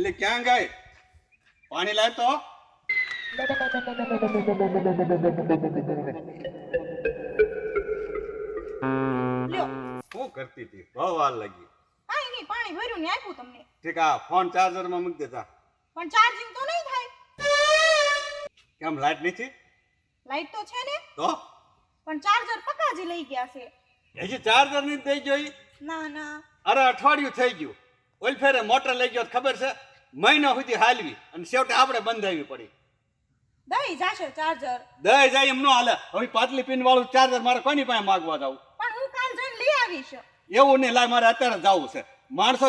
એટલે ક્યાં ગઈ? પાણી લાવ તો. લ્યો શું કરતી હતી? બહુ વાર લાગી. કાઈ નહીં, પાણી ભર્યું ને આપ્યું તમને. ઠીક, આ ફોન ચાર્જરમાં મૂકી દેતા. પણ ચાર્જિંગ તો નહીં થાય. કેમ લાઈટ નથી? લાઈટ તો છે ને, તો પણ ચાર્જર પકાજી લઈ ગયા છે. હજી ચાર્જર નહીં દઈ ગઈ? ના ના, અરે અઠવાડિયું થઈ ગયું. ઓલ ફેરે મોટર લઈ ગયો ખબર છે, મહિના સુધી હાલવી અને છેવટે આપણે બંધાવી પડી. દઈ જાશે ચાર્જર. દઈ જાય એમ ન હાલે. હવે પાતળી પિન વાળું ચાર્જર મારે કોની પાસે માગવા જાવું? પણ હું કાલ જઈને લઈ આવીશ. એવું નહીં, લાય મારે અત્યારે જવું છે. માણસો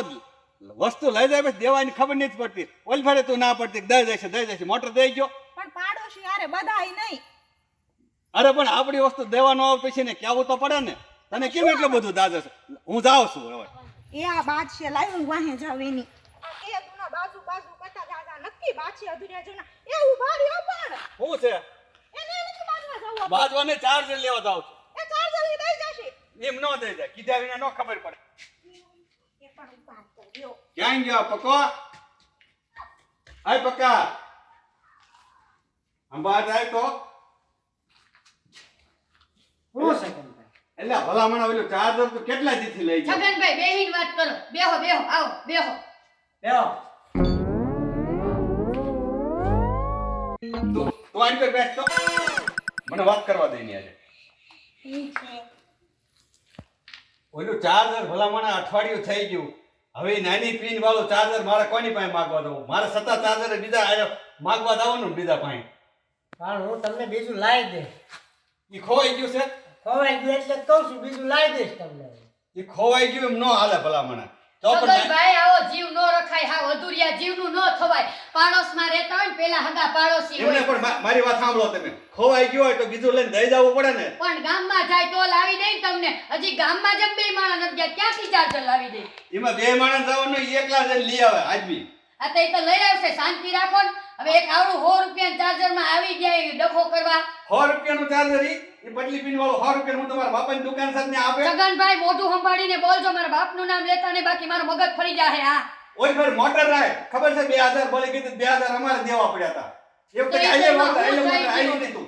વસ્તુ લઈ જાય પછી દેવાની ખબર નથી પડતી. ઓલ ફેરે તું ના પડતી દઈ જશે મોટર દઈ ગયો. પણ પાડોશી હારે બધાય નહીં. અરે પણ આપણી વસ્તુ દેવાનો આવે પછી ને કહેવું તો પડે ને. તને કેમ એટલું બધું દાદા છે? હું જાઉં છું હવે. એ આ બાદ છે, લાવ હું વાહે જાવ એની. એ તુના બાજુ બાજુ કરતા દાદા નક્કી બાછી અધુરિયા જના એ ઉભા રહ્યો પણ શું છે? એને નથી બાજવા જાવ. બાજવાને ચાર્જર લેવા જાઉં છું. એ ચાર્જર ઈ દઈ જશે. એમ ન દઈ જાય, કીધા વિના ન ખબર પડે. એ પણ ઉભા કર્યો. ક્યાં ગયો પકો? હાય પક્કા, અંબા જાય તો. હું સગનભાઈ એટલે ભલામણ ઓલું ચાર્જર તો કેટલા દીથી લઈ ગયો? છગનભાઈ બેહીને વાત કરો. બેહો બેહો, આવો બેહો. બેહો તું આની પર બેસ તો, મને વાત કરવા દે ની આજે. ઠીક છે. ઓલું ચાર્જર ભલામણ અઠવાડિયું થઈ ગયું. હવે નાની પિન વાળું ચાર્જર મારે કોની પાસે માગવા દઉં? મારે સત્તા ચાર્જર બીજા માગવા દવાનું ને બીજા પાસે. પણ હું તમને બીજું લાવી દઈશ. ઈ ખોવાઈ ગયું છે. ખવાઈ ગયું એટલે કહું છું બીજું લાવી દઈશ તમને. ઈ ખોવાઈ ગયું એમ ન હાલે ભલામણ. તો પણ છગનભાઈ આવો જીવ નો રખાય, હાવ અધુરિયા જીવનું ન થવાય. પાડોશમાં રહેતા હોય ને પેલા હગા પાડોશી એમને હોય. પણ મારી વાત સાંભળો તમે. ખોવાઈ ગયો હોય તો બીજું લઈને દઈ જવું પડે ને. પણ ગામમાં જાય તો લાવી દે ને તમને. હજી ગામમાં જેમ બે માણસ નથી ગયા, ક્યાંથી ચાર્જર લાવી દે? એમાં બે માણસ જવાનું, ઈ એકલા જઈને લઈ આવે આજબી. આ તો એ તો લઈ આવશે, શાંતિ રાખો ને. હવે એક આવડું 100 રૂપિયાના ચાર્જરમાં આવી ગયા એ ડખો કરવા. 100 રૂપિયાનું ચાર્જર ઈ પતલી પિન વાળું 100 રૂપિયા હું તમારા બાપાની દુકાન સાથે આપે. છગનભાઈ મોઢું સંભાળીને બોલજો, મારા બાપનું નામ લેતા ને, બાકી મારો મગજ ફરી જાહે. હા ઓય ફેર મોટર રાય ખબર છે 2000 બોલી કીધું 2000 અમારે દેવા પડ્યા હતા. એક તો તો આયે એમાં મોટર હું આયે થઈ નહીં તું.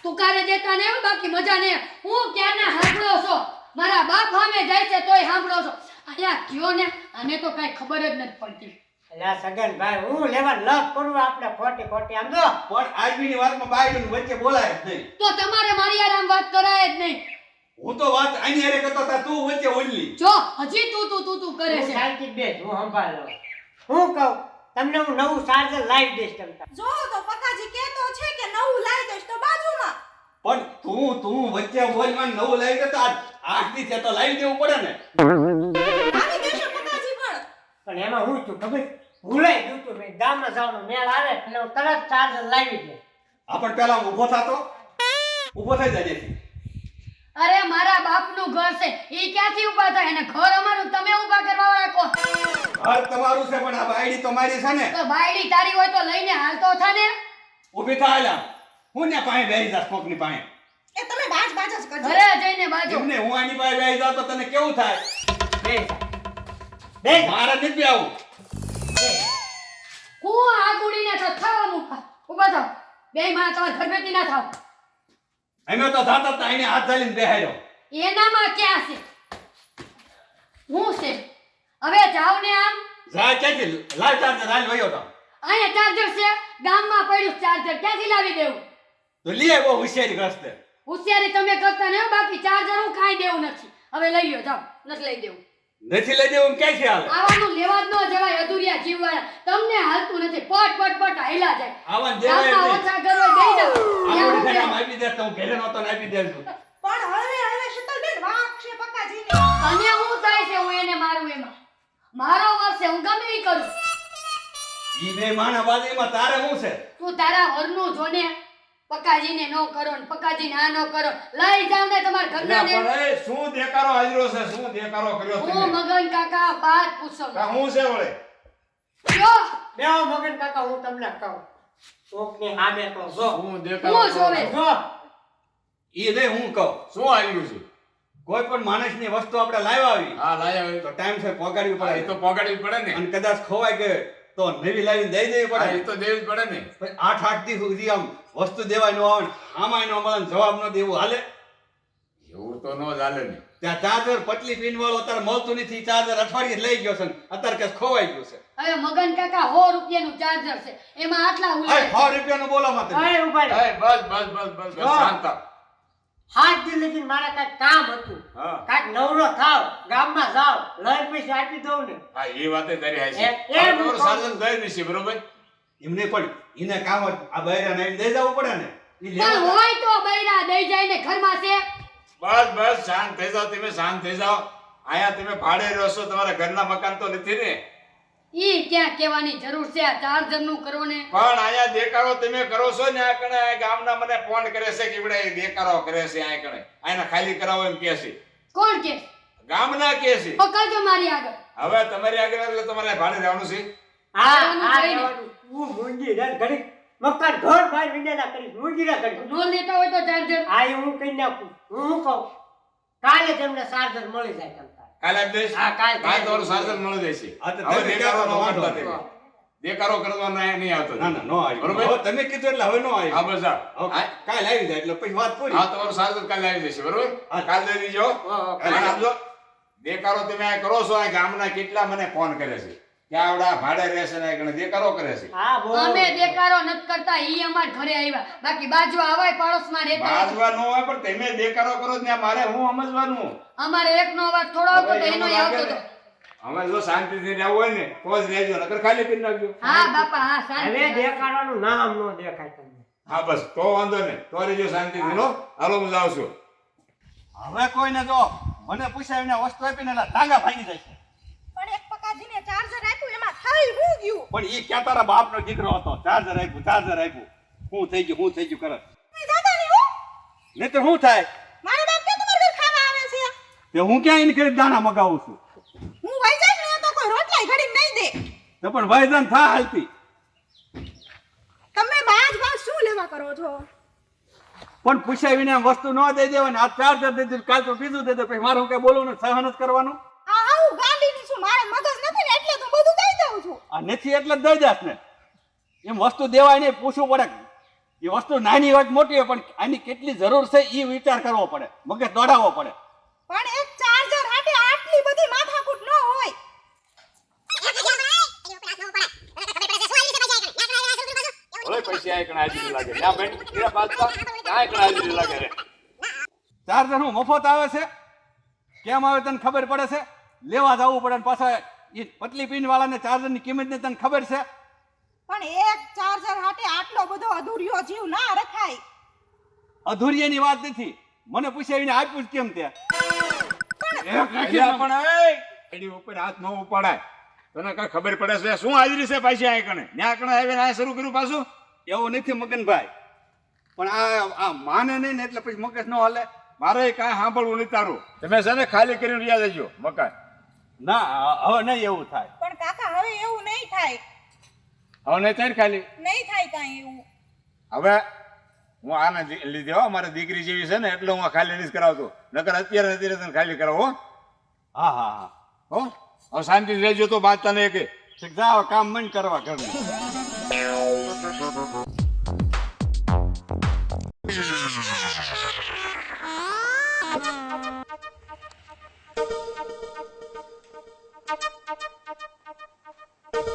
તુકારે દેતા ને બાકી મજા ને. હું ક્યારના સાંભળો છો, મારા બાપ સામે જાય છે તોય સાંભળો છો. અલ્યા કયો ને, આને તો કઈ ખબર જ નથી પડતી. અલ્યા સગનભાઈ હું લેવા લપ કરું આપણે ખોટી ખોટી આમ જો. પણ આજની વાતમાં બાયડું વચ્ચે બોલાય જ નહીં. તો તમારે મારી આરામ વાત કરાય જ નહીં. હું તો વાત આની હારે કરતો તા, તું વચ્ચે ઓલી. જો હજી તું કરે હું છે. શાંતિ બેસ હું સંભાળ લઉં. હું કહું તમને હું નવું ચાર્જર લાવી દઈશ તમને. જો તો પકાજી કહેતો છે કે નવું લાવી દઈશ તો બાજુમાં. પણ તું વચ્ચે બોલમાં નવું લાવી દે તો આઠ દી છે તો લાવી દેવું પડે ને. લાવી દેશે પકાજી પણ. પણ એમાં હું છું ખબર ભૂલાઈ ગયું તું મેં ગામમાં જવાનો મેળ આવે એટલે હું તરત ચાર્જર લાવી દે. આપણ પેલા ઊભો થાતો, ઊભો થઈ જાય છે. અરે મારા બાપનું ઘર છે, ઈ ક્યાંથી ઊભા થાય? અને ઘર અમારું તમે ઊભા કરવા વાળા કોણ? ઘર તમારું છે પણ આ બાયડી તો મારી છે ને. તો બાયડી તારી હોય તો લઈને હાલતો થા ને. ઊભી થા આલા. હું ને પાસે બેહી જા કોકની પાસે. એ તમે બાજ બાજ જ કરજો. ઘરે જઈને બાજુ. એમને હું આની પાસે બેહી જાવ તો તને કેવું થાય? બેસ બેસ મારે નથી આવું. હું આ ગુડીને તો થવા મૂકા. ઊભા થાવ. બેય માં તમાર ઘર બેઠી ના થાવ. અમે તો જાતા તા એને હાથ ઝાલીને બેહાર્યો. એનામાં ક્યાં છે? હું છે? હવે જાવ ને આમ. જા ક્યાંથી લાવ ચાર્જર હાલ વયો તો. અહીંયા ચાર્જર છે, ગામમાં પડ્યું ચાર્જર, ક્યાંથી લાવી દેવું? તો લે બહુ હોશિયારી કરશે. હોશિયારી તમે કરતા ને, બાકી ચાર્જર હું કાંઈ દેવું નથી. હવે લઈ લ્યો, જાઓ. નથી લઈ દેવું. નથી લઈ દેવું ક્યાંથી હાલે? આવાનું લેવા જ ન જવાય, અધુરિયા જીવવાના. તમને હાલતું નથી, પટ હાયલા જાય. આવાન દેવાય ગામમાં નહીં. ઓછા ઘર હોય દઈ જાઓ. આવું એવું ઘરે છે. આપી દે તો હું ઘરે નહોતો ને આપી દેજો. પણ હવે શીતલબેન વાંક છે પકાજીને. અને હું થાય છે હું એને મારું એમાં. મારો વર્ષ છે, હું ગમે ઈ કરું. ઈ બે માણા બાજુમાં તારે શું છે? તું તારા ઘરનું જોને. પકાજીને નો કરો ને પકાજીને આ નો કરો. લઈ જાવ ને તમારા ઘરના ને. પણ એ શું દેકારો હાજરો છે? શું દેકારો કર્યો હું તમે? મગન કાકા વાત પૂછો. કા હું છે વળે? કયો? બેહો મગન કાકા હું તમને કહું કોકની સામે તો જો શું દેકારો હું જોવે. જો ઈ રે હું કહું. શું હાલ્યું છે? કોઈ પણ માણસની વસ્તુ આપણે લાવ્યા આવી હા લાયા તો ટાઈમ છે પહોંચાડવી એ પડે તો પોગાડવી પડે ને અને કદાચ ખોવાઈ ગઈ તો નવી લાવીને દઈ દેવી હા, પડે એ તો દેવી જ પડે ને પછી 8 દી સુધી આમ વસ્તુ દેવાય ન આવે આમાં નો મળે ને જવાબ ન દેવું હાલે એવું તો નો ચાલે ને ત્યાં ચાર્જર પતલી પિન વાળો અત્યારે મળતું નથી ચાર્જર અઠવાડિયે લઈ ગયો છે ને અત્યારે કે ખોવાઈ ગયું છે હવે મગન કાકા 100 રૂપિયાનું ચાર્જર છે એમાં આટલા અરે ઉલાય 100 રૂપિયાનું બોલો માં તમે અરે ઉભા રહો. એ બસ જો. શાંત થાવ. 7 દી લગી મારે કાંઈક કામ હતું હા કાંઈક નવરો થાવ ગામમાં જાવ લઈને પૈસા આપી દઉં ને હા એ વાતે તારી હાચી. એ હવે હું તમારું કહું. સાધન ગઈ નથી બરોબર એમને પણ એને કામ જ આ બૈરાને આવીને દઈ જવું પડે ને ઈ પણ લેવા હોય તો બૈરા દઈ જાય ને ઘરમાં છે બસ શાંત થઈ જાઓ તમે શાંત થઈ જાઓ આયા તમે ભાડે રહો છો તમારા ઘરના મકાન તો નથી ને ઈ ક્યાં કહેવાની જરૂર છે આ ચાર્જર નું કરો ને પણ આયા દેકારો તમે કરો છો ને આ કણે આ ગામના મને ફોન કરે છે કે ઈવડે દેકારો કરે છે આ કણે આને ખાલી કરાવો એમ કહે છે કોણ કે ગામના કહે છે પકડજો મારી આગળ હવે તમારી આગળ એટલે તમારે ભાડે રહેવાનું છે હા રહેવાનું હા કઈ નહીં. રહેવાનું. હું મૂંગી રે ઘડી મકાન ઘર ભાઈ વિંડેલા કરીશ મૂંગી રે ઘડી નો લેતા હોય તો ચાર્જર આ એ હું કઈ નાખું હું કહું કાલે તમને ચાર્જર મળી જાય તમ તારે. કાલે આપ દઈશ હા, કાલે તમારું સાધન મળી જશે હા, તો હવે તમે દેકારો ક્યાં નો વાંધો વાંધો નથી. નથી. દેકારો કરવાનો નહીં આવતો ના ના નો આવી બરોબર? હવે તમે કીધું એટલે હવે નો આવી હા બસ હા. હવે કાલ આવી જાય એટલે પછી વાત પૂરી હા તમારું સાધન કાલે આવી જશે બરોબર હા. કાલ દઈ દીજો હા, અને આપજો દેકારો તમે આ કરો છો આ ગામના કેટલા મને ફોન કરે છે કે આવડા ભાડે રહેશે ને આ દેકારો કરે છે હા બોલ અમે દેકારો નથી કરતા ઈ અમાર ઘરે આવ્યા બાકી બાજુ આવાય પાડોશમાં રહેતા હોય. બાજવા ન હોય પણ તમે દેકારો કરો જ ને મારે હું સમજવાનું અમારે એકનો અવાજ થોડો આવતો તો હવે એનો એવું આવતો લાગે તો ને, અમે જો શાંતિથી રહેવું હોય ને તો જ રહેજો નકર ખાલી કરી નાખજો હા બાપા હા હવે શાંતિ દેખાડવાનું નામ નો દેખાય તમને હા બસ તો વાંધો નહીં તો રહેજો શાંતિથી લો હાલો હું જાઉં છું હવે કોઈને જો મને પૂછાવીને વસ્તુ આપીને એના ટાંગા ભાંગી જાય છે. પણ એક પકાજીને ચાર્જર આપ્યું એમાં થઈ હું ગયું પણ ઈ ક્યાં તારા બાપનો દીકરો હતો ચાર્જર આપ્યું હું થઈ ગયું કરે એ દાદાની હું નહીં તો શું થાય મારા બાપ કે તમારે ઘર ખાવા આવે છે તે હું ક્યાં એને કરી દાણા મગાવું છું હું વઈ જાઉં ને તો કોઈ રોટલાય ઘડી નહીં દે તો પણ વયજન થા હાલતી તમે બાજ શું લેવા કરો છો પણ પૂછાવીને એમ વસ્તુ ન દઈ દેવાની આ ચાર્જર દઈ દીધું કાલ તો બીજું દઈ દે પછી મારે હું કઈ બોલવું ને સહન જ કરવાનું આ આવું ગાંડીની છું મારે મગજ નથી ને એટલે તો બધું દઈ દઉં છું આ નથી એટલે જ દઈ જાસ ને એમ વસ્તુ દેવાય નહીં પૂછવું પડે એ વસ્તુ નાની હોય કે મોટી હોય પણ આની કેટલી જરૂર છે એ વિચાર કરવો પડે મગજ દોડાવવો પડે પણ એક ચાર્જર હાટે આટલી બધી માથાકૂટ ન હોય ઓલે પૈસા આ કણ હાજરી લાગે ના બેન તેરા બાદમાં આ કણ હાજરી લાગે રે ચાર્જર હું મફત આવે છે કેમ આવે તને ખબર પડે છે લેવા જવું પડે ને પાછા એ પતલી પિન વાળાને ચાર્જરની કિંમતની તને ખબર છે પણ એક ચાર્જર હાટે આટલો બધો અધૂરિયો જીવ ના રખાય અધૂરિયાની વાત નથી મને પૂછાવીને આપ્યું જ કેમ ત્યાં એક રાખી અલ્યા પણ એ એની ઉપર હાથ ન ઉપાડાય તને કઈ ખબર પડે છે શું હાજરી છે પાછી આ કણે ન્યા કણે આવીને આ શરૂ કર્યું પાછું એવું નથી મગનભાઈ પણ આ માને નહીં ને એટલે પછી મગજ ન હાલે મારે કાંઈ સાંભળવું નહીં તારું તમે છે ને ખાલી કરીને રહ્યા જજો મકાન ના હવે નહીં એવું થાય પણ કાકા હવે એવું નહીં થાય હવે નહીં થાય ને ખાલી નહીં થાય કાંઈ એવું હવે હું આને લીધે હો મારી દીકરી જેવી છે ને એટલે હું આ ખાલી નથી કરાવતો નકર અત્યારે તને ખાલી કરાવો હો હા હા હા હો હવે શાંતિથી રહેજો તો બાદ તને કે ઠીક જાઓ કામ મન કરવા ઘરનું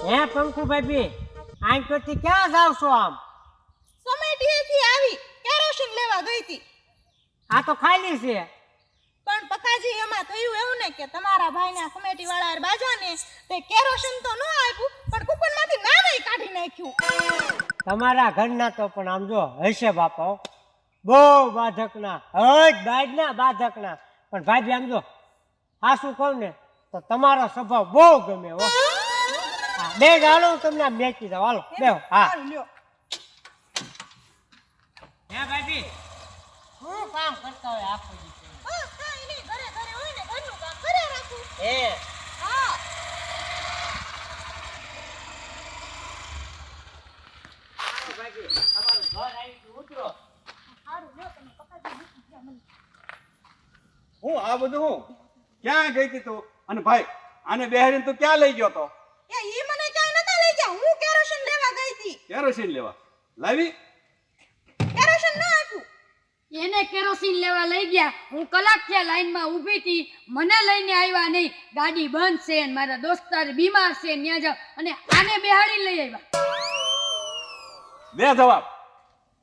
હે પંકુ ભાઈ આઈ તો થી ક્યાં જાવ છો આમ સમેટીએથી આવી કેરોસીન લેવા ગઈ હતી આ તો ખાલી છે પણ પકાજી એમાં થયું એવું ને કે તમારા ભાઈના કમેટી વાળા બાજાને તે કેરોસીન તો ન આપ્યું પણ કૂપનમાંથી નામે કાઢી નાખ્યું તમારા ઘરના તો પણ આમ જો હશે બાપા હો. બહુ બાધકના હજ બાજના બાધકના પણ ભાઈ આમ જો આ શું કહું ને તો તમારો સ્વભાવ બહુ ગમે હો હા, બે જ હાલો હું તમને આમ મેકી જાઉં હાલો બેહો હા સારું લ્યો હે ભાઈ શું કામ કરતા હોય આખો દી બસ કાંઈ નહીં ઘરે ઘરે હોય ને ઘરનું કામ કરે રાખું હે હા ભાઈ તમારું ઘર આવી ગયું ઉતરો સારું લ્યો તમે પકાજી મૂકી ગયા મને હું આ બધું હું ક્યાં ગઈ હતી તું? અને ભાઈ આને બેહારીને તું ક્યાં લઈ ગયો તો? એ ઈ મને ક્યાંય નતા લઈ ગયા, હું કેરોસીન લેવા ગઈ હતી. કેરોસીન લેવા લાવી? કેરોસીન ન આપ્યું. એને કેરોસીન લેવા લઈ ગયા, હું કલાક થયા લાઈનમાં ઊભી હતી, મને લઈને આવ્યા નહીં. ગાડી બંધ છે ને મારા દોસ્તાર બીમાર છે, ત્યાં જાવ અને આને બેહાડી લઈ આવ્યા. દે જવાબ.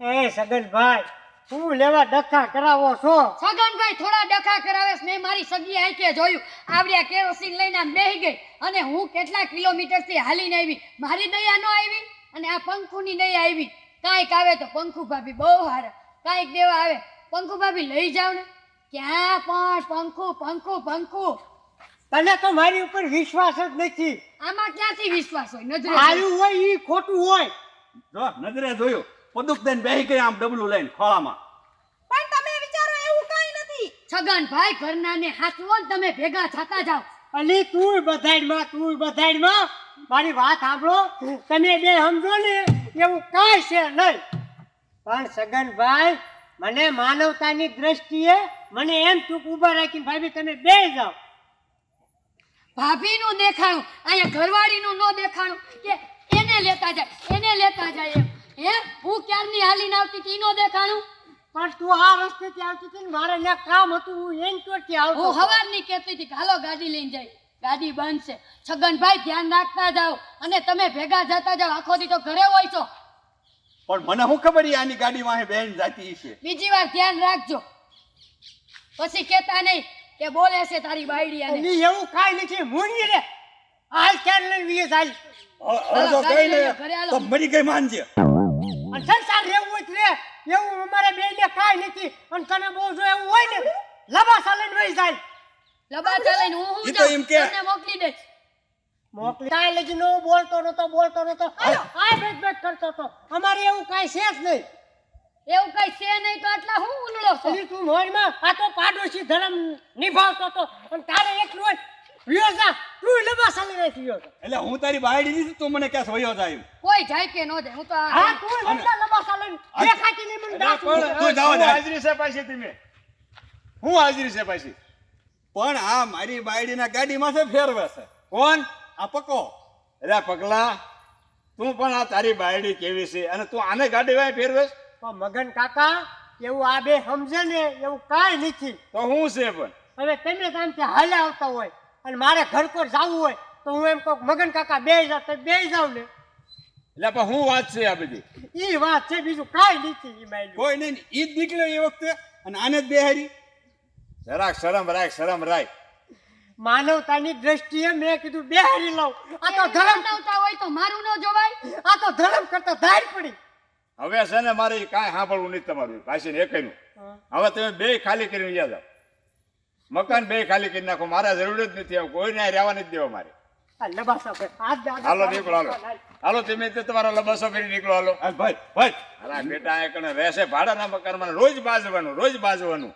એ સગનભાઈ, હું લેવા ડખા કરાવો છો? છગનભાઈ થોડા ડખા કરાવે છે. મેં મારી સગી આંખે જોયું, આવડ્યા કેરોસીન લઈને આમ બેહી ગઈ અને હું કેટલા કિલોમીટરથી હાલીને આવી. મારી દયા ન આવી અને આ પંખુની દયા આવી. કાંઈક આવે તો પંખુ ભાભી બહુ હારા, કાંઈક દેવા આવે પંખુ ભાભી લઈ જાવ ને. ક્યાં પણ પંખુ પંખુ પંખુ. તને તો મારી ઉપર વિશ્વાસ જ નથી. આમાં ક્યાંથી વિશ્વાસ હોય? નજરે આવ્યું હોય ઈ ખોટું હોય. જો નજરે જોયું, પદુક દઈને બેહી ગઈ આમ ડબલું લઈને ખોળામાં. પણ તમે વિચારો એવું કાંઈ નથી. છગનભાઈ ઘરનાને હાચવો ને તમે ભેગા થતા જાવ. અલી તું બધાયમાં મારી વાત સાંભળો. તમે બે સમજો ને એવું કાંઈ છે નહીં. પણ સગનભાઈ, મને માનવતાની દ્રષ્ટિએ મને એમ ચૂક ઊભા રાખીને ભાભી તમે બે જાઓ. ભાભીનું દેખાણું અહીંયા ઘરવાળીનું ન દેખાણું કે એને લેતા જાય એમ. હે હું ક્યારની હાલીને આવતી હતી નો દેખાણું. પણ તું આ રસ્તેથી આવતી હતી ને મારે ત્યાં કામ હતું, હું એમ ચોરથી આવતો હું હતો. હવારની કહેતી હતી કે હાલો ગાડી લઈને જાય, ગાડી બંધ છે. છગનભાઈ ધ્યાન રાખતા જાઓ અને તમે ભેગા જતા જાઓ. આખો દી તો ઘરે હોય છો. પણ મને શું ખબર ઈ આની ગાડી વાહે બેહીને જાતી છે? બીજી વાર ધ્યાન રાખજો, પછી કહેતા નહીં કે બોલે છે તારી બાયડી આને. અલી એવું કાંઈ નથી. મુંડી રે હાલ ક્યારે લઈને વીએ ચાલ. હવે તો કઈ ઘરે નહીં હાલો. તો મરી ગઈ માનજે. અને સંસાર રહેવું હોય તો રે, એવું અમારે બેયને કાંઈ નથી. અને તને બહુ જો એવું હોય ને લબાસા લઈને વહી જાય. લબા ચાલીને હું ઈ તો એમ કે. તમને મોકલી દઈશ. મોકલી કાંઈ લગી નો બોલતો નતો. આ બેટ કરતો હતો. અમારે એવું કાંઈ છે જ નહીં. એવું કઈ છે નહીં તો આટલા હું ઉનળો છો. અલી તું મોરમાં આ તો પાડોશી ધર્મ નિભાવતો હતો અને તારે એકલું હોય વિયો જા. તું લબાસા લઈને થયો હતો. એટલે હું તારી બાયડી નથી, તું મને ક્યાં સોયો જાય એમ? કોઈ જાય કે ન જાય, હું તો હા તું એટલા લબાસા લઈને દેખાતી નહીં મને દાસ પણ ઉઠે. તું જાવ હું જા. હાજરી છે પાછી તમે? હું હાજરી છે પાછી? પણ આ મારી બાયડીના ગાડીમાં છે ફેરવે છે. કોણ? આ પકો. અરે પગલા, તું પણ આ તારી બાયડી કેવી છે અને તું આને ગાડી વાય ફેરવેશ? પણ મગન કાકા, એવું આ બે સમજે ને એવું કાંઈ નથી. તો હું છે પણ હવે તમે કામથી હાલે આવતા હોય અને મારે ઘર પર જવું હોય તો હું એમ કહું મગન કાકા બે જાવ તો બે જાવ ને. એટલે પણ હું વાત છે આ બધી? ઈ વાત છે, બીજું કાંઈ નથી. ઈ માયલું કોઈ નહીં, ઈ જ નીકળ્યો એ વખતે અને આને જ બેહારી. જરાક શરમ રાખ. માનવતાની દ્રષ્ટિએ મેં કીધું બેહારી લઉં. આ તો ધર્મ, બનાવતા હોય તો મારું ન જોવાય. આ તો ધર્મ કરતા ધાર પડી. હવે છે ને મારે કાંઈ સાંભળવું નહીં તમારું પાછી એકનું. હવે તમે બે ખાલી કરીને ગયા જાઓ. મકાન બે ખાલી કરી નાખો, મારા જરૂર જ નથી. હવે કોઈને અહીં રહેવા નથી દેવા મારે. આ લબાસા પર હાથ દે, હાલો નીકળો, હાલો તમે તો તમારો લબાસો કરી નીકળો. હાલો હાલ ભાઈ. અરે બેટા, એ કણે રહેશે ભાડાના મકાનમાં રોજ બાજવાનું.